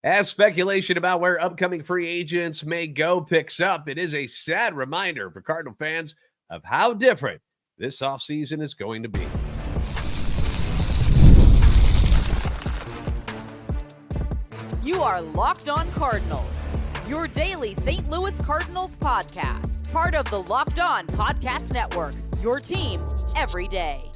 As speculation about where upcoming free agents may go picks up, it is a sad reminder for Cardinal fans of how different this offseason is going to be. You are Locked On Cardinals, your daily St. Louis Cardinals podcast, part of the Locked On Podcast Network, your team every day.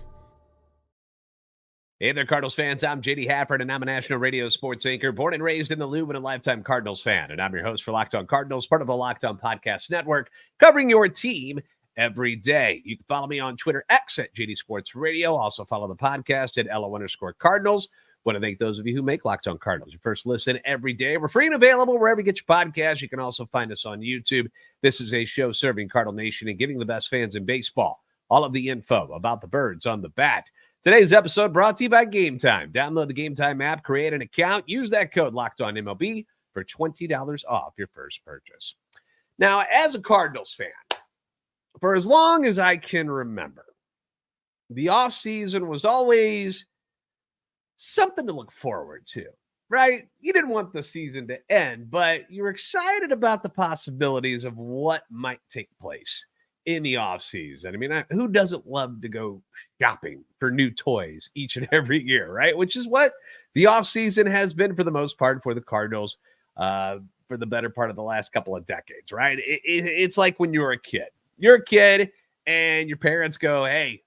Hey there, Cardinals fans. I'm JD Hafford, and I'm a national radio sports anchor, born and raised in the Loop and a lifetime Cardinals fan. And I'm your host for Locked On Cardinals, part of the Locked On Podcast Network, covering your team every day. You can follow me on Twitter, X at JD Sports Radio. Also follow the podcast at LO_Cardinals. Want to thank those of you who make Locked On Cardinals your first listen every day. We're free and available wherever you get your podcasts. You can also find us on YouTube. This is a show serving Cardinal Nation and giving the best fans in baseball all of the info about the birds on the bat. Today's episode brought to you by Gametime. Download the Gametime app, create an account, use that code LOCKEDONMLB for $20 off your first purchase. Now, as a Cardinals fan, for as long as I can remember, the offseason was always something to look forward to, right? You didn't want the season to end, but you were excited about the possibilities of what might take place in the offseason. I mean, who doesn't love to go shopping for new toys each and every year, right? Which is what the offseason has been for the most part for the Cardinals for the better part of the last couple of decades, right? It's like when you were a kid. You're a kid and your parents go, hey,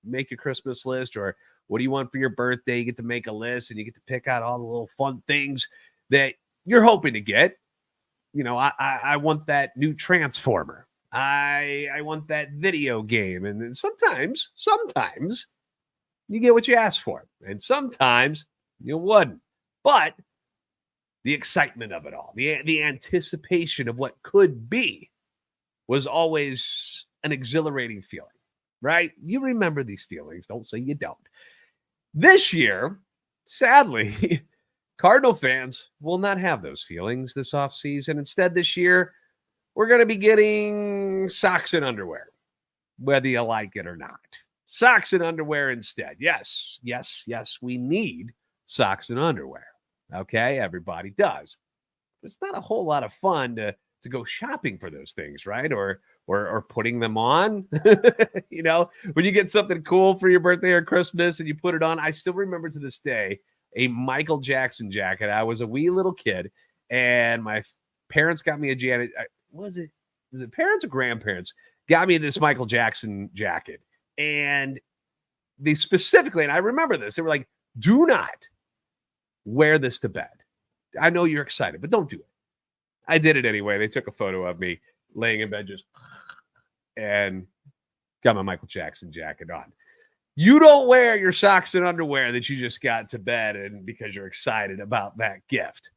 make a Christmas list, or what do you want for your birthday? You get to make a list and you get to pick out all the little fun things that you're hoping to get. You know, I want that new Transformer. I want that video game. And then sometimes you get what you ask for. And sometimes you wouldn't. But the excitement of it all, the anticipation of what could be was always an exhilarating feeling, right? You remember these feelings. Don't say you don't. This year, sadly, Cardinal fans will not have those feelings this offseason. Instead, this year, we're going to be getting socks and underwear, whether you like it or not. Socks and underwear instead. Yes, we need socks and underwear. Okay, everybody does. It's not a whole lot of fun to go shopping for those things, right? Or putting them on. You know, when you get something cool for your birthday or Christmas and you put it on. I still remember to this day a Michael Jackson jacket. I was a wee little kid, and my parents got me a jacket. Was it parents or grandparents got me this Michael Jackson jacket? And they specifically, and I remember this, they were like, do not wear this to bed. I know you're excited, but don't do it. I did it anyway. They took a photo of me laying in bed and got my Michael Jackson jacket on. You don't wear your socks and underwear that you just got to bed and because you're excited about that gift.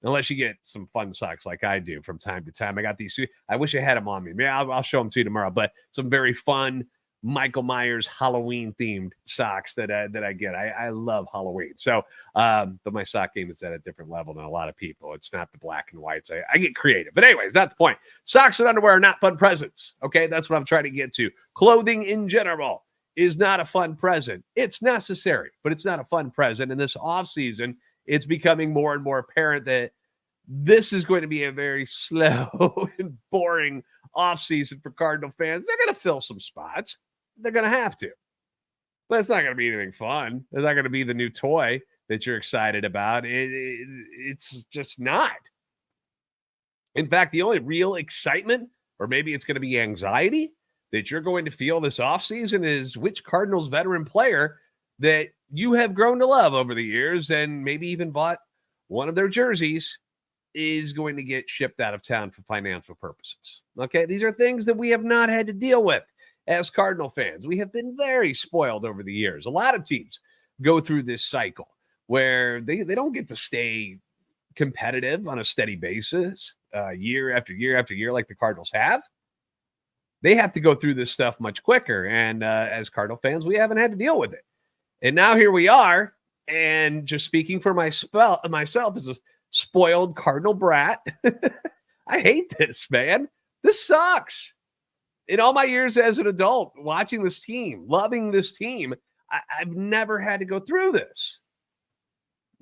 Unless you get some fun socks like I do from time to time. I got these. I wish I had them on me. Maybe I'll show them to you tomorrow. But some very fun Michael Myers Halloween-themed socks that I get. I love Halloween. So, but my sock game is at a different level than a lot of people. It's not the black and whites. I get creative. But anyways, not the point. Socks and underwear are not fun presents. Okay, that's what I'm trying to get to. Clothing in general is not a fun present. It's necessary, but it's not a fun present. In this offseason, it's becoming more and more apparent that this is going to be a very slow and boring offseason for Cardinal fans. They're going to fill some spots. They're going to have to. But it's not going to be anything fun. It's not going to be the new toy that you're excited about. It's just not. In fact, the only real excitement, or maybe it's going to be anxiety, that you're going to feel this offseason is which Cardinals veteran player that you have grown to love over the years and maybe even bought one of their jerseys is going to get shipped out of town for financial purposes. Okay, these are things that we have not had to deal with as Cardinal fans. We have been very spoiled over the years. A lot of teams go through this cycle where they don't get to stay competitive on a steady basis year after year after year like the Cardinals have. They have to go through this stuff much quicker. And as Cardinal fans, we haven't had to deal with it. And now here we are, and just speaking for myself as a spoiled Cardinal brat, I hate this, man. This sucks. In all my years as an adult, watching this team, loving this team, I've never had to go through this.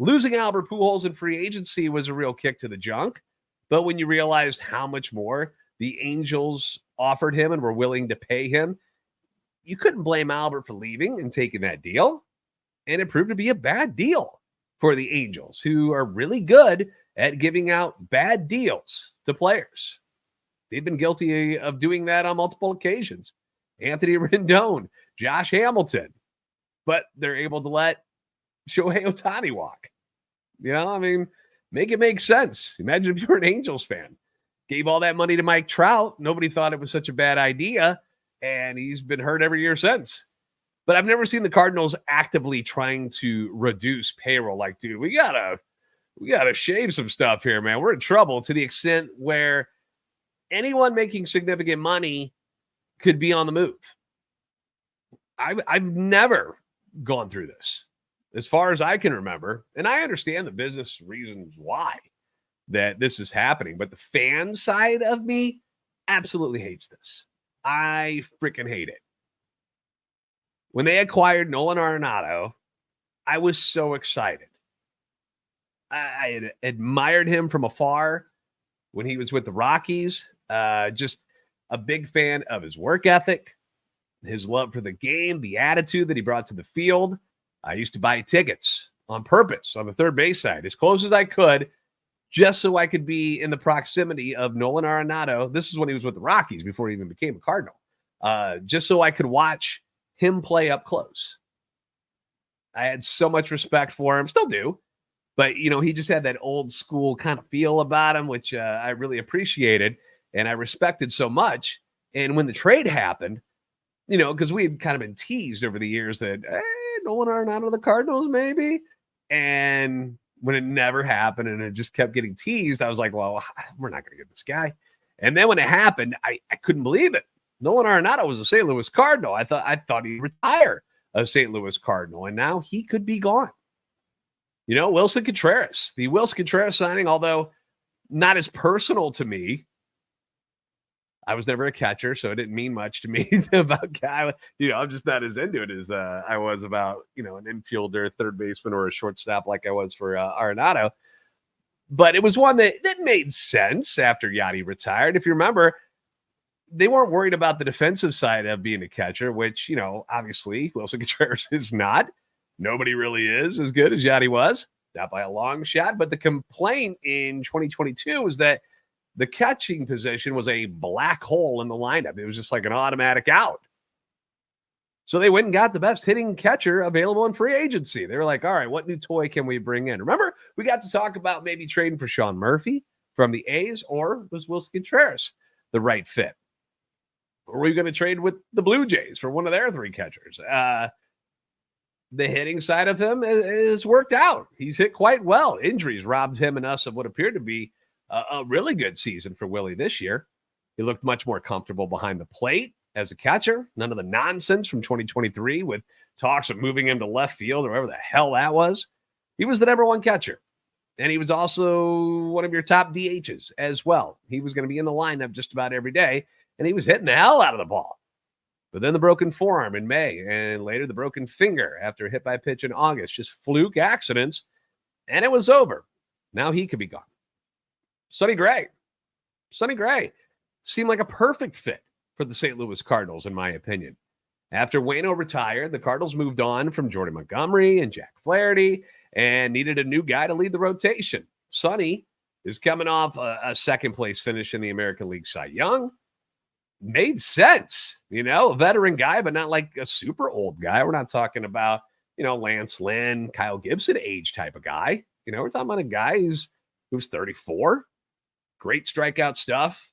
Losing Albert Pujols in free agency was a real kick to the junk. But when you realized how much more the Angels offered him and were willing to pay him, you couldn't blame Albert for leaving and taking that deal. And it proved to be a bad deal for the Angels, who are really good at giving out bad deals to players. They've been guilty of doing that on multiple occasions. Anthony Rendon, Josh Hamilton. But they're able to let Shohei Ohtani walk. Make it make sense. Imagine if you were an Angels fan. Gave all that money to Mike Trout. Nobody thought it was such a bad idea. And he's been hurt every year since. But I've never seen the Cardinals actively trying to reduce payroll. Like, dude, we gotta shave some stuff here, man. We're in trouble, to the extent where anyone making significant money could be on the move. I've never gone through this, as far as I can remember. And I understand the business reasons why that this is happening. But the fan side of me absolutely hates this. I freaking hate it. When they acquired Nolan Arenado, I was so excited. I had admired him from afar when he was with the Rockies. Just a big fan of his work ethic, his love for the game, the attitude that he brought to the field. I used to buy tickets on purpose on the third base side, as close as I could, just so I could be in the proximity of Nolan Arenado. This is when he was with the Rockies, before he even became a Cardinal. Just so I could watch him play up close. I had so much respect for him, still do. But, he just had that old school kind of feel about him, which I really appreciated and I respected so much. And when the trade happened, because we had kind of been teased over the years that, hey, Nolan Arenado of the Cardinals, maybe. And when it never happened and it just kept getting teased, I was like, well, we're not going to get this guy. And then when it happened, I couldn't believe it. Nolan Arenado was a St. Louis Cardinal. I thought he'd retire a St. Louis Cardinal, and now he could be gone. Wilson Contreras, the Wilson Contreras signing, although not as personal to me. I was never a catcher, so it didn't mean much to me about guy. I'm just not as into it as I was about, an infielder, third baseman, or a shortstop like I was for Arenado. But it was one that made sense after Yadier retired. If you remember, they weren't worried about the defensive side of being a catcher, which, obviously Wilson Contreras is not. Nobody really is as good as Yadier was, not by a long shot. But the complaint in 2022 was that the catching position was a black hole in the lineup. It was just like an automatic out. So they went and got the best hitting catcher available in free agency. They were like, all right, what new toy can we bring in? Remember, we got to talk about maybe trading for Sean Murphy from the A's, or was Wilson Contreras the right fit? Or were we going to trade with the Blue Jays for one of their three catchers? The hitting side of him is worked out. He's hit quite well. Injuries robbed him and us of what appeared to be a really good season for Willie this year. He looked much more comfortable behind the plate as a catcher. None of the nonsense from 2023 with talks of moving him to left field or whatever the hell that was. He was the number one catcher. And he was also one of your top DHs as well. He was going to be in the lineup just about every day, and he was hitting the hell out of the ball. But then the broken forearm in May, and later the broken finger after a hit by pitch in August. Just fluke accidents, and it was over. Now he could be gone. Sonny Gray seemed like a perfect fit for the St. Louis Cardinals, in my opinion. After Waino retired, the Cardinals moved on from Jordan Montgomery and Jack Flaherty and needed a new guy to lead the rotation. Sonny is coming off a second-place finish in the American League Cy Young. Made sense, a veteran guy, but not like a super old guy. We're not talking about, Lance Lynn, Kyle Gibson age type of guy. We're talking about a guy who's 34, great strikeout stuff,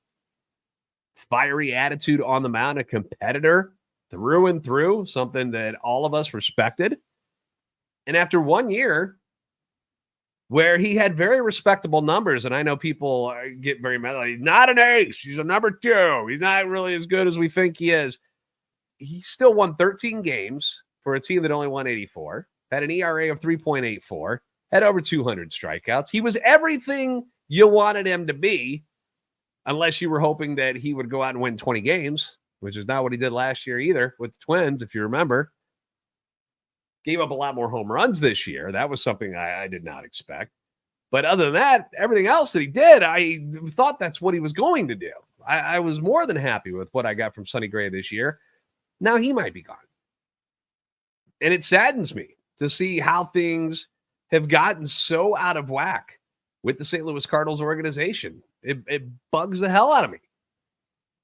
fiery attitude on the mound, a competitor through and through, something that all of us respected. And after 1 year where he had very respectable numbers, and I know people get very mad, like, he's not an ace, he's a number 2, he's not really as good as we think he is. He still won 13 games for a team that only won 84, had an ERA of 3.84, had over 200 strikeouts. He was everything you wanted him to be, unless you were hoping that he would go out and win 20 games, which is not what he did last year either with the Twins, if you remember. Gave up a lot more home runs this year. That was something I did not expect. But other than that, everything else that he did, I thought that's what he was going to do. I was more than happy with what I got from Sonny Gray this year. Now he might be gone. And it saddens me to see how things have gotten so out of whack with the St. Louis Cardinals organization. It bugs the hell out of me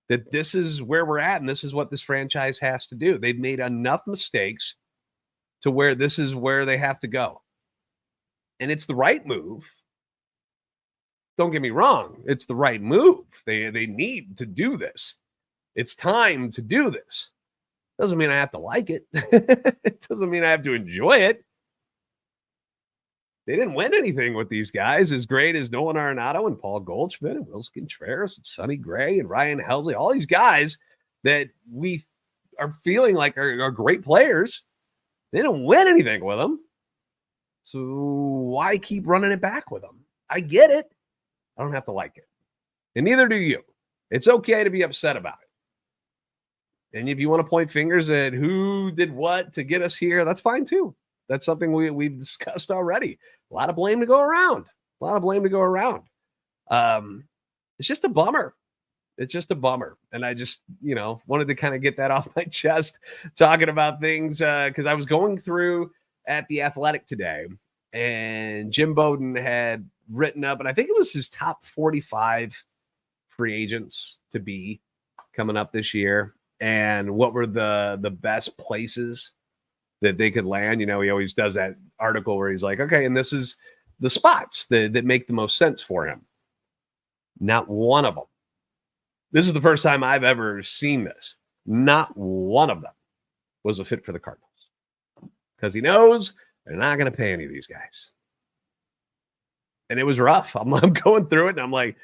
that this is where we're at and this is what this franchise has to do. They've made enough mistakes to where this is where they have to go. And it's the right move. Don't get me wrong. It's the right move. They need to do this. It's time to do this. Doesn't mean I have to like it. It doesn't mean I have to enjoy it. They didn't win anything with these guys as great as Nolan Arenado and Paul Goldschmidt and Wilson Contreras and Sonny Gray and Ryan Helsley, all these guys that we are feeling like are great players. They didn't win anything with them. So why keep running it back with them? I get it. I don't have to like it. And neither do you. It's okay to be upset about it. And if you want to point fingers at who did what to get us here, that's fine too. That's something we've discussed already. A lot of blame to go around. It's just a bummer. It's just a bummer. And I just, wanted to kind of get that off my chest talking about things because I was going through at The Athletic today and Jim Bowden had written up, and I think it was his top 45 free agents to be coming up this year and what were the best places that they could land. He always does that article where he's like, okay, and this is the spots that make the most sense for him. Not one of them. This is the first time I've ever seen this. Not one of them was a fit for the Cardinals because he knows they're not going to pay any of these guys. And it was rough. I'm going through it and I'm like,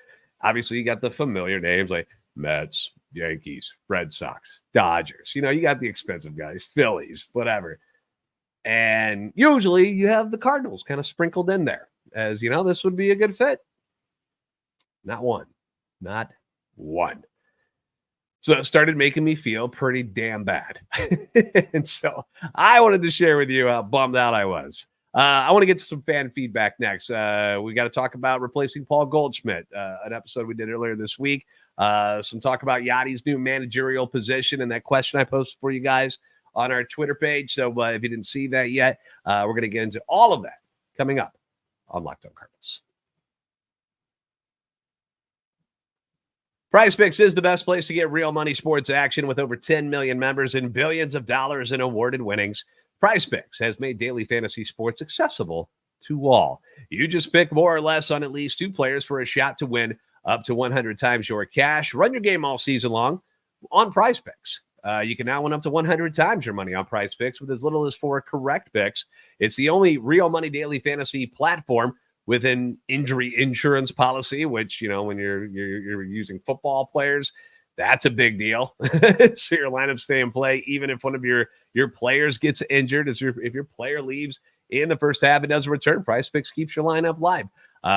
obviously you got the familiar names like Mets, Yankees, Red Sox, Dodgers. You got the expensive guys, Phillies, whatever. And usually you have the Cardinals kind of sprinkled in there as, this would be a good fit. Not one. So it started making me feel pretty damn bad. And so I wanted to share with you how bummed out I was. I want to get to some fan feedback next. We got to talk about replacing Paul Goldschmidt, an episode we did earlier this week. Some talk about Yadi's new managerial position and that question I posted for you guys on our Twitter page. So if you didn't see that yet, we're going to get into all of that coming up on Locked On Cardinals. PrizePicks is the best place to get real money sports action with over 10 million members and billions of dollars in awarded winnings. PrizePicks has made daily fantasy sports accessible to all. You just pick more or less on at least two players for a shot to win up to 100 times your cash. Run your game all season long on PrizePicks. You can now win up to 100 times your money on PrizePicks with as little as 4 correct picks. It's the only real money daily fantasy platform with an injury insurance policy, which, when you're using football players, that's a big deal. So your lineup stay in play, even if one of your players gets injured. If your player leaves in the first half and doesn't return, PrizePicks keeps your lineup live.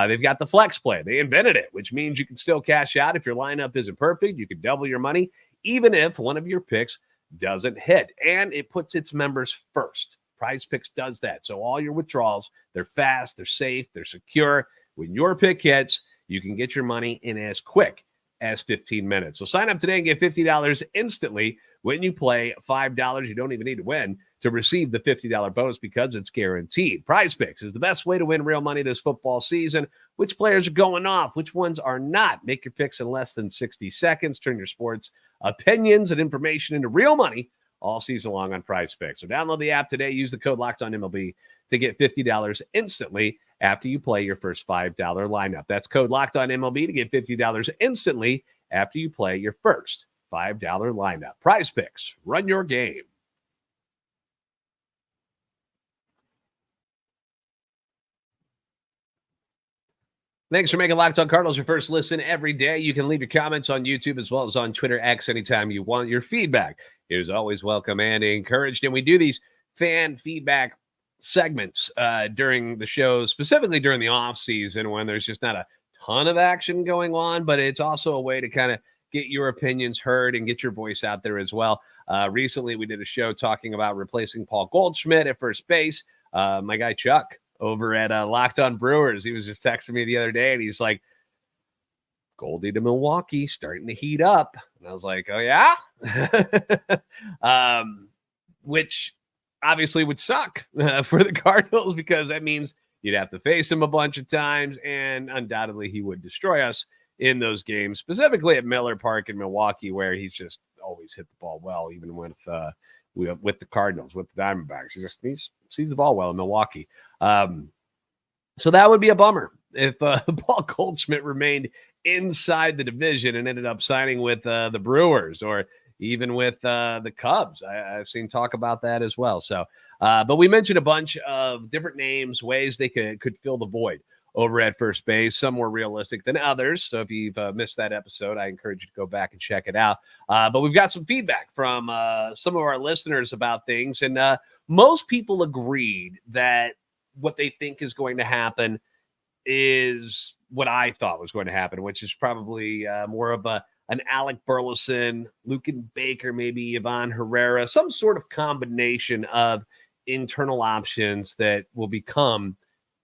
They've got the flex play. They invented it, which means you can still cash out if your lineup isn't perfect. You can double your money, even if one of your picks doesn't hit. And it puts its members first. PrizePicks does that. So all your withdrawals, they're fast, they're safe, they're secure. When your pick hits, you can get your money in as quick as 15 minutes. So sign up today and get $50 instantly when you play $5. You don't even need to win to receive the $50 bonus because it's guaranteed. PrizePicks is the best way to win real money this football season. Which players are going off? Which ones are not? Make your picks in less than 60 seconds. Turn your sports opinions and information into real money all season long on PrizePicks. So download the app today. Use the code LOCKEDONMLB to get $50 instantly after you play your first $5 lineup. That's code LOCKEDONMLB to get $50 instantly after you play your first $5 lineup. PrizePicks, run your game. Thanks for making Locked On Cardinals your first listen every day. You can leave your comments on YouTube as well as on Twitter X anytime you want. Your feedback is always welcome and encouraged. And we do these fan feedback segments during the show, specifically during the off season when there's just not a ton of action going on, but it's also a way to kind of get your opinions heard and get your voice out there as well. Recently, we did a show talking about replacing Paul Goldschmidt at first base. My guy Chuck over at Locked On Brewers, he was just texting me the other day, and he's like, Goldie to Milwaukee starting to heat up. And I was like, oh, yeah? Which obviously would suck for the Cardinals, because that means you'd have to face him a bunch of times, and undoubtedly he would destroy us in those games, specifically at Miller Park in Milwaukee, where he's just always hit the ball well, even with the Cardinals, with the Diamondbacks. He sees the ball well in Milwaukee. So that would be a bummer if Paul Goldschmidt remained inside the division and ended up signing with the Brewers, or even with the Cubs. I've seen talk about that as well. So, but we mentioned a bunch of different names, ways they could fill the void over at first base. Some more realistic than others. So if you've missed that episode, I encourage you to go back and check it out. But we've got some feedback from some of our listeners about things. And most people agreed that what they think is going to happen is what I thought was going to happen, which is probably more of an Alec Burleson, Lucan Baker, maybe Ivan Herrera, some sort of combination of internal options that will become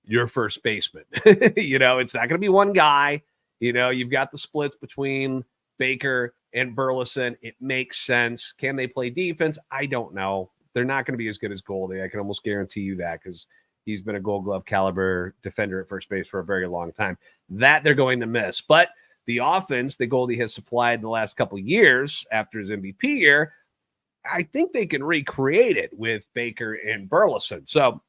your first baseman. It's not going to be one guy. You've got the splits between Baker and Burleson. It makes sense. Can they play defense? I don't know. They're not going to be as good as Goldie. I can almost guarantee you that, because he's been a Gold Glove caliber defender at first base for a very long time. That they're going to miss. But the offense that Goldie has supplied in the last couple of years after his MVP year, I think they can recreate it with Baker and Burleson. So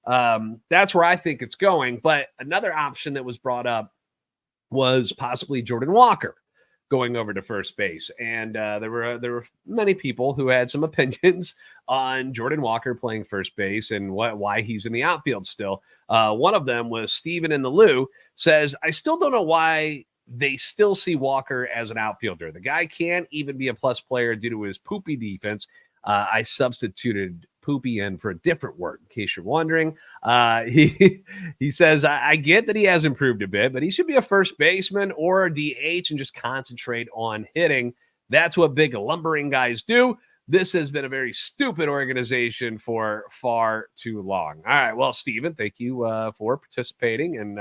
that's where I think it's going. But another option that was brought up was possibly Jordan Walker going over to first base. And there were many people who had some opinions on Jordan Walker playing first base and why he's in the outfield still. One of them was Steven in the Lou, says, I still don't know why they still see Walker as an outfielder. The guy can't even be a plus player due to his poopy defense. I substituted poopy in for a different word, in case you're wondering. He says, I get that he has improved a bit, but he should be a first baseman or a DH and just concentrate on hitting. That's what big lumbering guys do. This has been a very stupid organization for far too long. All right. Well, Steven, thank you for participating and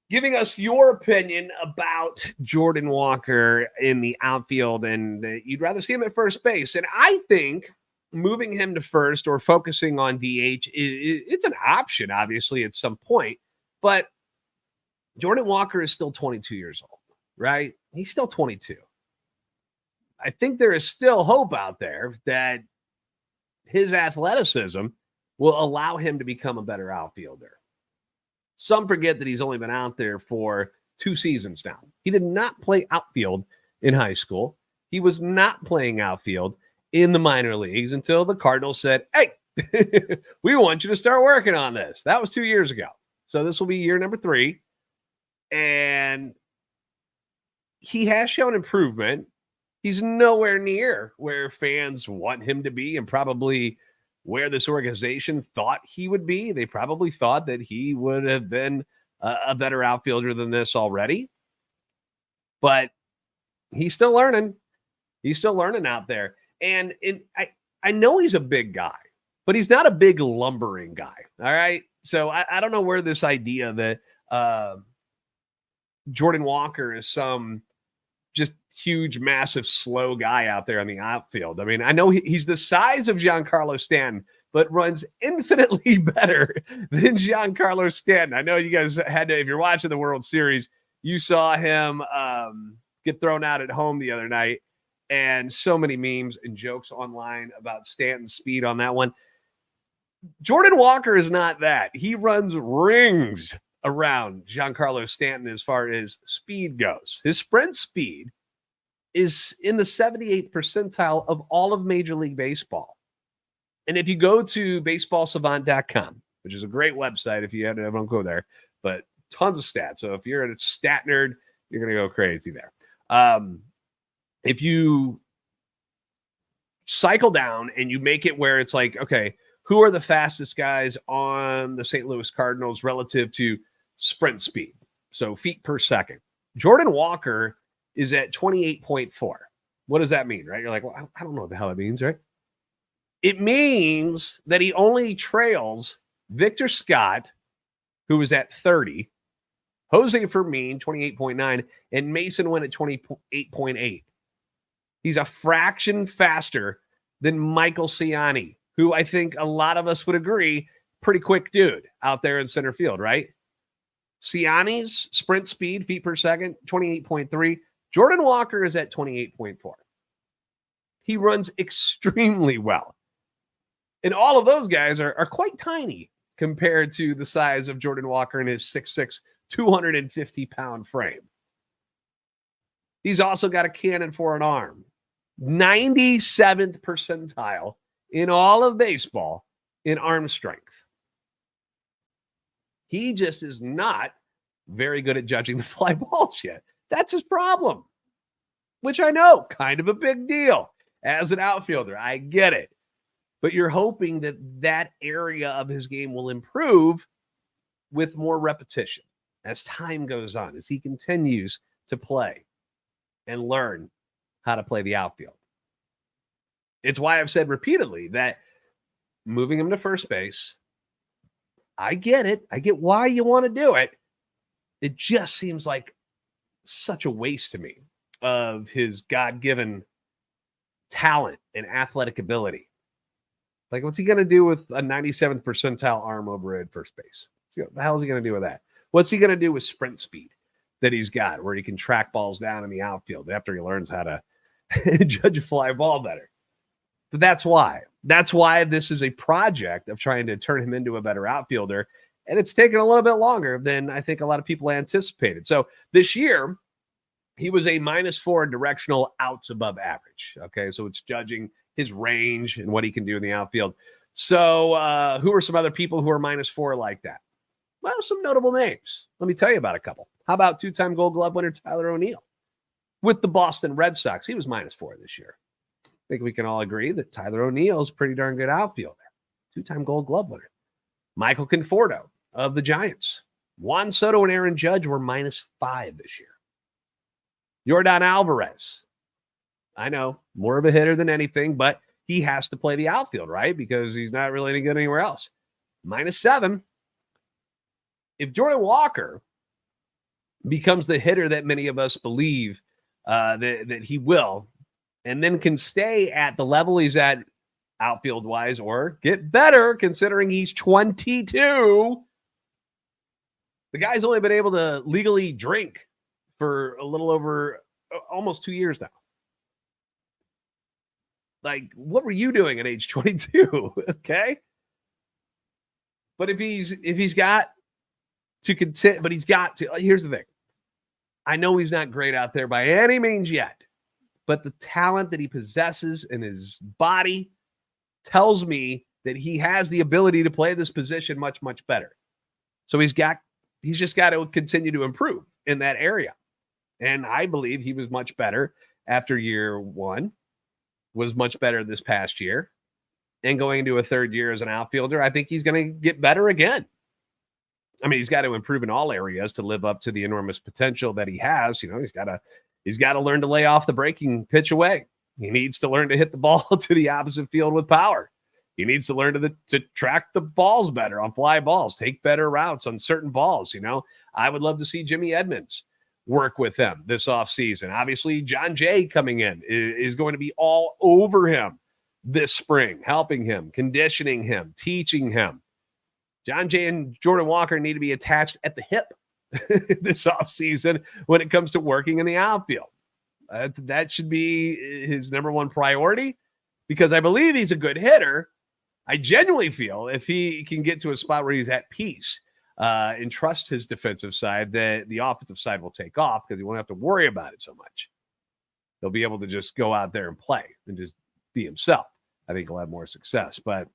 giving us your opinion about Jordan Walker in the outfield, and you'd rather see him at first base. And I think moving him to first or focusing on DH, it's an option, obviously, at some point. But Jordan Walker is still 22 years old, right? He's still 22. I think there is still hope out there that his athleticism will allow him to become a better outfielder. Some forget that he's only been out there for 2 seasons now. He did not play outfield in high school. He was not playing outfield in the minor leagues until the Cardinals said, hey, we want you to start working on this. That was 2 years ago. So this will be year number 3. And he has shown improvement. He's nowhere near where fans want him to be, and probably where this organization thought he would be. They probably thought that he would have been a better outfielder than this already. But he's still learning. He's still learning out there. And I know he's a big guy, but he's not a big lumbering guy. All right. So I don't know where this idea that Jordan Walker is some just huge, massive, slow guy out there on the outfield. I mean, I know he's the size of Giancarlo Stanton, but runs infinitely better than Giancarlo Stanton. I know you guys had to, if you're watching the World Series, you saw him get thrown out at home the other night, and so many memes and jokes online about Stanton's speed on that one. Jordan Walker is not that. He runs rings around Giancarlo Stanton as far as speed goes. His sprint speed is in the 78th percentile of all of Major League Baseball. And if you go to baseballsavant.com, which is a great website if you don't go there, but tons of stats. So if you're a stat nerd, you're going to go crazy there. If you cycle down and you make it where it's like, okay, who are the fastest guys on the St. Louis Cardinals relative to sprint speed? So feet per second. Jordan Walker is at 28.4. What does that mean, right? You're like, well, I don't know what the hell it means, right? It means that he only trails Victor Scott, who was at 30, Jose Fermin, 28.9, and Mason Wynn at 28.8. He's a fraction faster than Michael Ciani, who I think a lot of us would agree, pretty quick dude out there in center field, right? Ciani's sprint speed, feet per second, 28.3. Jordan Walker is at 28.4. He runs extremely well. And all of those guys are quite tiny compared to the size of Jordan Walker and his 6'6", 250-pound frame. He's also got a cannon for an arm. 97th percentile in all of baseball in arm strength. He just is not very good at judging the fly balls yet. That's his problem, which I know, kind of a big deal. As an outfielder, I get it. But you're hoping that that area of his game will improve with more repetition as time goes on, as he continues to play and learn how to play the outfield. It's why I've said repeatedly that moving him to first base, I get it. I get why you want to do it. It just seems like such a waste to me of his God-given talent and athletic ability. Like, what's he going to do with a 97th percentile arm over at first base? What the hell is he going to do with that? What's he going to do with sprint speed that he's got, where he can track balls down in the outfield after he learns how to judge a fly ball better? But that's why. That's why this is a project of trying to turn him into a better outfielder. And it's taken a little bit longer than I think a lot of people anticipated. So this year, he was a -4 directional outs above average. Okay, so it's judging his range and what he can do in the outfield. So who are some other people who are -4 like that? Well, some notable names. Let me tell you about a couple. How about two-time Gold Glove winner Tyler O'Neill with the Boston Red Sox? He was -4 this year. I think we can all agree that Tyler O'Neill is a pretty darn good outfielder. Two-time Gold Glove winner. Michael Conforto of the Giants. Juan Soto and Aaron Judge were -5 this year. Yordan Alvarez. I know, more of a hitter than anything, but he has to play the outfield, right? Because he's not really any good anywhere else. -7. If Jordan Walker becomes the hitter that many of us believe that he will, and then can stay at the level he's at outfield-wise or get better considering he's 22, the guy's only been able to legally drink for a little over almost 2 years now. Like, what were you doing at age 22? Okay. But if he's got to contend, but he's got to, here's the thing. I know he's not great out there by any means yet, but the talent that he possesses in his body tells me that he has the ability to play this position much, much better. So he's just got to continue to improve in that area. And I believe he was much better after year one, was much better this past year. And going into a third year as an outfielder, I think he's going to get better again. I mean, he's got to improve in all areas to live up to the enormous potential that he has. You know, he's got to learn to lay off the breaking pitch away. He needs to learn to hit the ball to the opposite field with power. He needs to learn to track the balls better on fly balls, take better routes on certain balls. You know, I would love to see Jimmy Edmonds work with him this offseason. Obviously, John Jay coming in is going to be all over him this spring, helping him, conditioning him, teaching him. John Jay and Jordan Walker need to be attached at the hip this offseason when it comes to working in the outfield. That should be his number one priority because I believe he's a good hitter. I genuinely feel if he can get to a spot where he's at peace and trust his defensive side, that the offensive side will take off because he won't have to worry about it so much. He'll be able to just go out there and play and just be himself. I think he'll have more success. But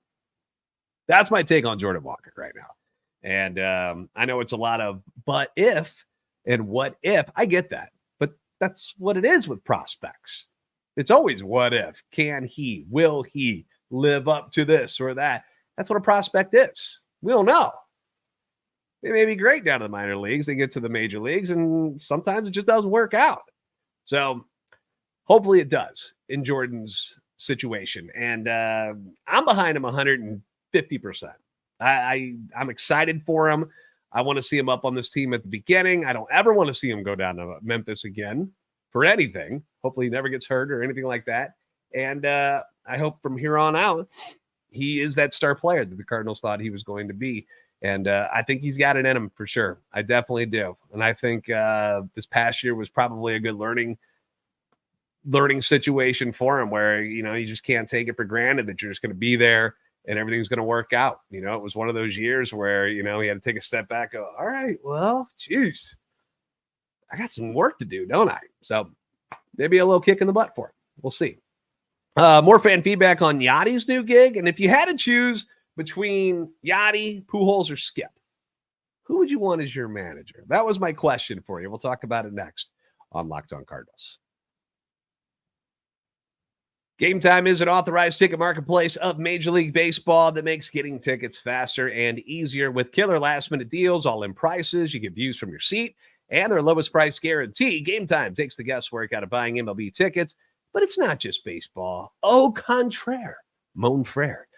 that's my take on Jordan Walker right now. And I know it's a lot of but if and what if. I get that. But that's what it is with prospects. It's always what if. Can he? Will he live up to this or that? That's what a prospect is. We don't know. They may be great down in the minor leagues. They get to the major leagues, and sometimes it just doesn't work out. So hopefully it does in Jordan's situation. And I'm behind him 150%. I'm excited for him. I want to see him up on this team at the beginning. I don't ever want to see him go down to Memphis again for anything. Hopefully he never gets hurt or anything like that. And I hope from here on out, he is that star player that the Cardinals thought he was going to be. And I think he's got it in him for sure. I definitely do. And I think this past year was probably a good learning situation for him where, you just can't take it for granted that you're just going to be there and everything's going to work out. It was one of those years where, he had to take a step back, go, all right, well, geez, I got some work to do, don't I? So maybe a little kick in the butt for him. We'll see. More fan feedback on Yadi's new gig. And if you had to choose between Yadi, Pujols, or Skip, who would you want as your manager? That was my question for you. We'll talk about it next on Locked On Cardinals. Gametime is an authorized ticket marketplace of Major League Baseball that makes getting tickets faster and easier with killer last-minute deals, all-in prices. You get views from your seat and their lowest price guarantee. Gametime takes the guesswork out of buying MLB tickets, but it's not just baseball. Au contraire, mon frere.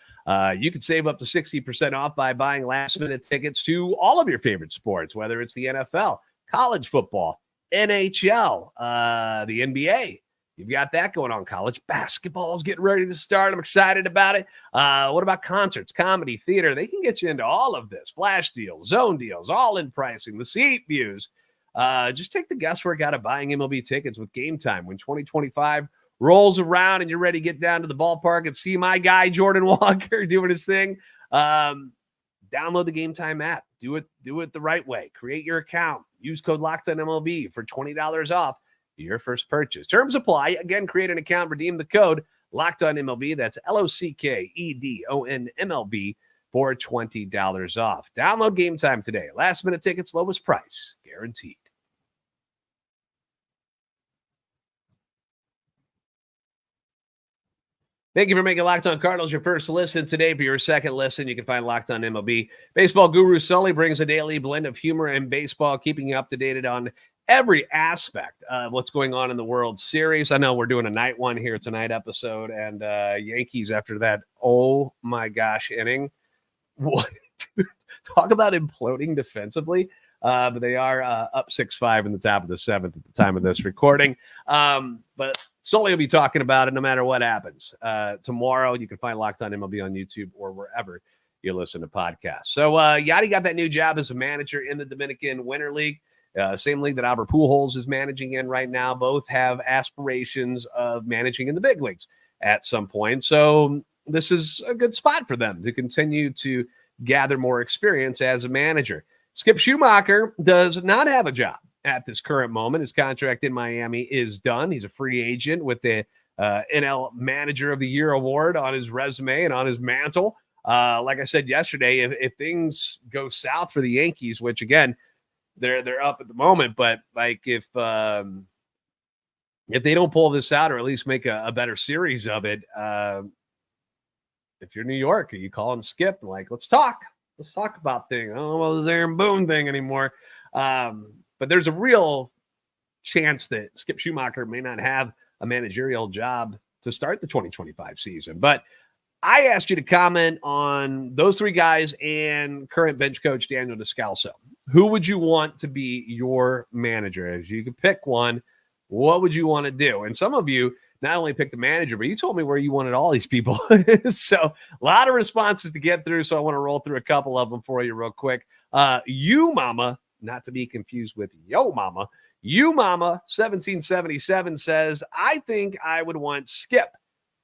You can save up to 60% off by buying last-minute tickets to all of your favorite sports, whether it's the NFL, college football, NHL, the NBA. You've got that going on. College basketball is getting ready to start. I'm excited about it. What about concerts, comedy, theater? They can get you into all of this. Flash deals, zone deals, all-in pricing, the seat views. Just take the guesswork out of buying MLB tickets with Gametime. When 2025 rolls around and you're ready to get down to the ballpark and see my guy Jordan Walker doing his thing, download the Gametime app. Do it the right way. Create your account. Use code LOCKEDONMLB for $20 off your first purchase. Terms apply. Again, create an account, redeem the code LOCKEDONMLB. That's LOCKEDONMLB for $20 off. Download Gametime today. Last minute tickets, lowest price guaranteed. Thank you for making Locked On Cardinals your first listen. Today, for your second listen, you can find Locked On MLB. Baseball guru Sully brings a daily blend of humor and baseball, keeping you up to date on every aspect of what's going on in the World Series. I know we're doing a night one here tonight episode, and Yankees after that, oh my gosh, inning. What? Talk about imploding defensively. But they are up 6-5 in the top of the seventh at the time of this recording. But Sully will be talking about it no matter what happens. Tomorrow, you can find Locked On MLB on YouTube or wherever you listen to podcasts. So Yadi got that new job as a manager in the Dominican Winter League. Same league that Albert Pujols is managing in right now. Both have aspirations of managing in the big leagues at some point. So this is a good spot for them to continue to gather more experience as a manager. Skip Schumaker does not have a job at this current moment. His contract in Miami is done. He's a free agent with the NL Manager of the Year award on his resume and on his mantle. Like I said yesterday, if things go south for the Yankees, which again, they're up at the moment, but like if they don't pull this out or at least make a better series of it, if you're New York, are you calling Skip? Like, let's talk about things. I don't know about this Aaron Boone thing anymore. But there's a real chance that Skip Schumaker may not have a managerial job to start the 2025 season. But I asked you to comment on those three guys and current bench coach Daniel Descalso. Who would you want to be your manager? If you could pick one, what would you want to do? And some of you not only picked the manager, but you told me where you wanted all these people. So a lot of responses to get through. So I want to roll through a couple of them for you real quick. You Mama, not to be confused with Yo Mama. You Mama 1777 says, I think I would want Skip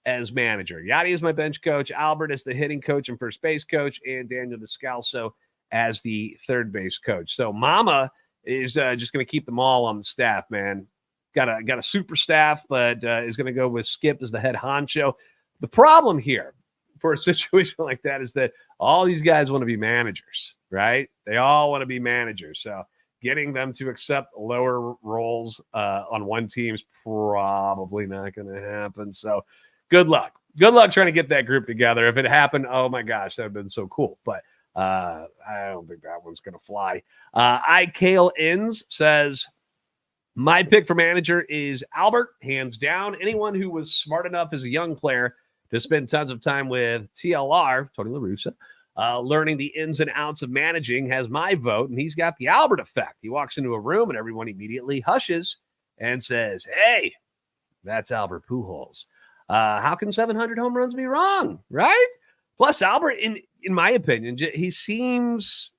as manager. Yadi is my bench coach. Albert is the hitting coach and first base coach, and Daniel Descalso as the third base coach. So Mama is just going to keep them all on the staff, man. Got a super staff, but is going to go with Skip as the head honcho. The problem here for a situation like that is that all these guys want to be managers, right? They all want to be managers. So getting them to accept lower roles on one team is probably not going to happen. So good luck. Good luck trying to get that group together. If it happened, oh my gosh, that would have been so cool. But I don't think that one's going to fly. Kale Inns says, My pick for manager is Albert, hands down. Anyone who was smart enough as a young player to spend tons of time with TLR, Tony La Russa, learning the ins and outs of managing has my vote, and he's got the Albert effect. He walks into a room and everyone immediately hushes and says, hey, that's Albert Pujols. How can 700 home runs be wrong, right? Plus, Albert, in my opinion, he seems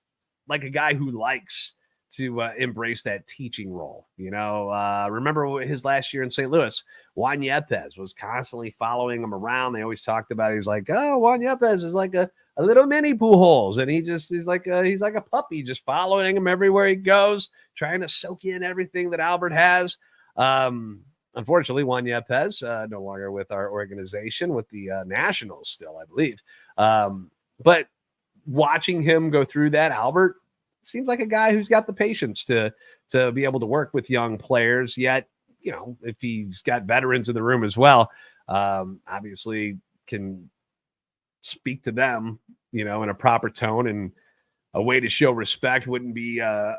like a guy who likes to embrace that teaching role. Remember his last year in St. Louis, Juan Yepes was constantly following him around. They always talked about it. He's like, oh, Juan Yepes is like a little mini Pujols. And he's like a puppy, just following him everywhere he goes, trying to soak in everything that Albert has. Unfortunately, Juan Yepes no longer with our organization, with the Nationals still, I believe. But watching him go through that, Albert seems like a guy who's got the patience to be able to work with young players. Yet, if he's got veterans in the room as well, obviously can speak to them, in a proper tone, and a way to show respect wouldn't be, a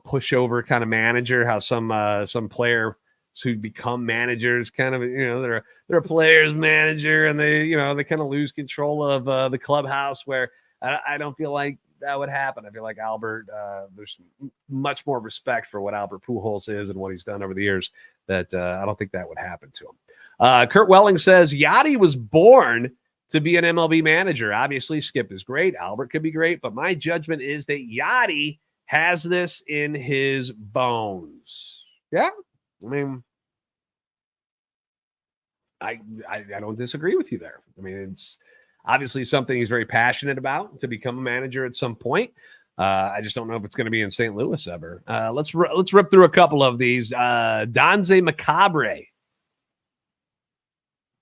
pushover kind of manager. How some players who become managers kind of, they're a player's manager, and they kind of lose control of the clubhouse, where I don't feel like that would happen. I feel like Albert, there's much more respect for what Albert Pujols is and what he's done over the years, that I don't think that would happen to him. Kurt Welling says, Yadier was born to be an MLB manager. Obviously, Skip is great. Albert could be great, but my judgment is that Yadier has this in his bones. Yeah. I mean, I don't disagree with you there. I mean, it's obviously something he's very passionate about, to become a manager at some point. I just don't know if it's going to be in St. Louis ever. Let's rip through a couple of these. Danze Macabre.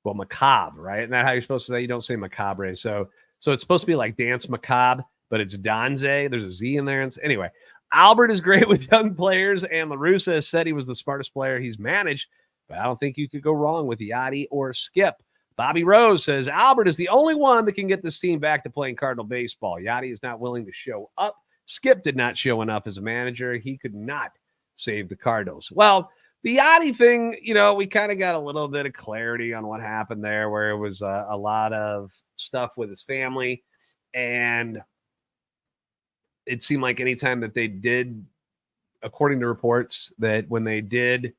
Well, macabre, right? Isn't that how you're supposed to say? You don't say macabre. So it's supposed to be like dance macabre, but it's Danze. There's a Z in there. Anyway, Albert is great with young players, and La Russa has said he was the smartest player he's managed, but I don't think you could go wrong with Yadier or Skip. Bobby Rose says, Albert is the only one that can get this team back to playing Cardinal baseball. Yadier is not willing to show up. Skip did not show enough as a manager. He could not save the Cardinals. Well, the Yadier thing, we kind of got a little bit of clarity on what happened there, where it was a lot of stuff with his family. And it seemed like anytime that they did, according to reports, that when they did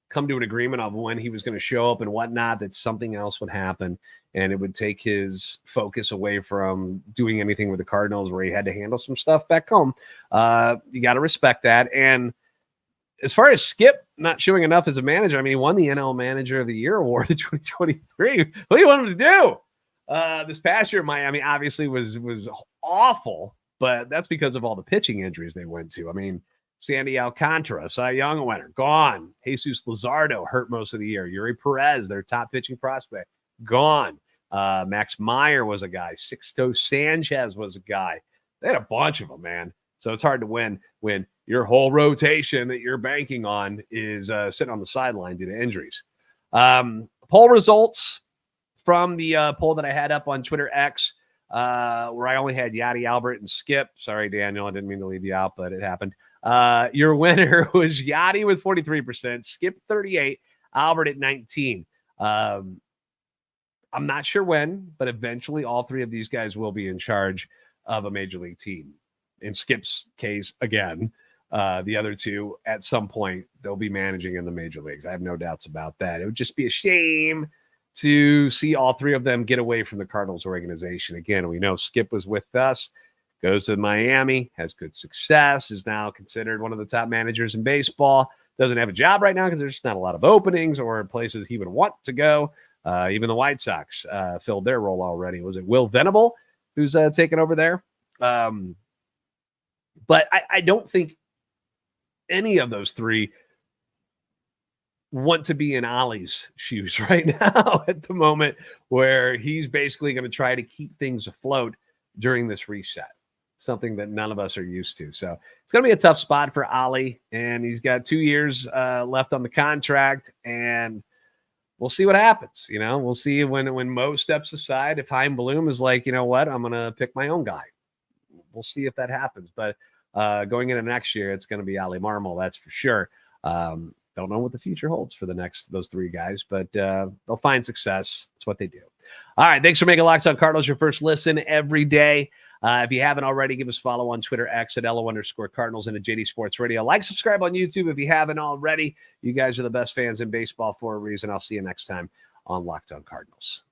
come to an agreement of when he was going to show up and whatnot, that something else would happen, and it would take his focus away from doing anything with the Cardinals, where he had to handle some stuff back home. You got to respect that. And as far as Skip not showing enough as a manager, I mean, he won the NL Manager of the Year award in 2023. What do you want him to do? This past year, Miami obviously was awful, but that's because of all the pitching injuries they went to. I mean, Sandy Alcantara, Cy Young winner, gone. Jesus Luzardo hurt most of the year. Yuri Perez, their top pitching prospect, gone. Max Meyer was a guy. Sixto Sanchez was a guy. They had a bunch of them, man. So it's hard to win when your whole rotation that you're banking on is sitting on the sideline due to injuries. Poll results from the poll that I had up on Twitter X, where I only had Yadier, Albert, and Skip. Sorry, Daniel, I didn't mean to leave you out, but it happened. Your winner was Yadier with 43%, Skip 38%, Albert at 19%. I'm not sure when, but eventually all three of these guys will be in charge of a major league team. In Skip's case, again, the other two, at some point, they'll be managing in the major leagues. I have no doubts about that. It would just be a shame to see all three of them get away from the Cardinals organization. Again, we know Skip was with us, goes to Miami, has good success, is now considered one of the top managers in baseball. Doesn't have a job right now because there's just not a lot of openings or places he would want to go. Even the White Sox filled their role already. Was it Will Venable who's taken over there? But I don't think any of those three want to be in Ollie's shoes right now at the moment, where he's basically going to try to keep things afloat during this reset, something that none of us are used to. So it's going to be a tough spot for Ollie, and he's got 2 years left on the contract, and we'll see what happens. We'll see when Mo steps aside, if Chaim Bloom is like, you know what, I'm going to pick my own guy. We'll see if that happens. But going into next year, it's going to be Ollie Marmol, that's for sure. don't know what the future holds for those three guys, but they'll find success. It's what they do. All right, thanks for making Locked On Cardinals your first listen every day. If you haven't already, give us a follow on Twitter, X at @LO_Cardinals and at JD Sports Radio. Like, subscribe on YouTube if you haven't already. You guys are the best fans in baseball for a reason. I'll see you next time on Locked On Cardinals.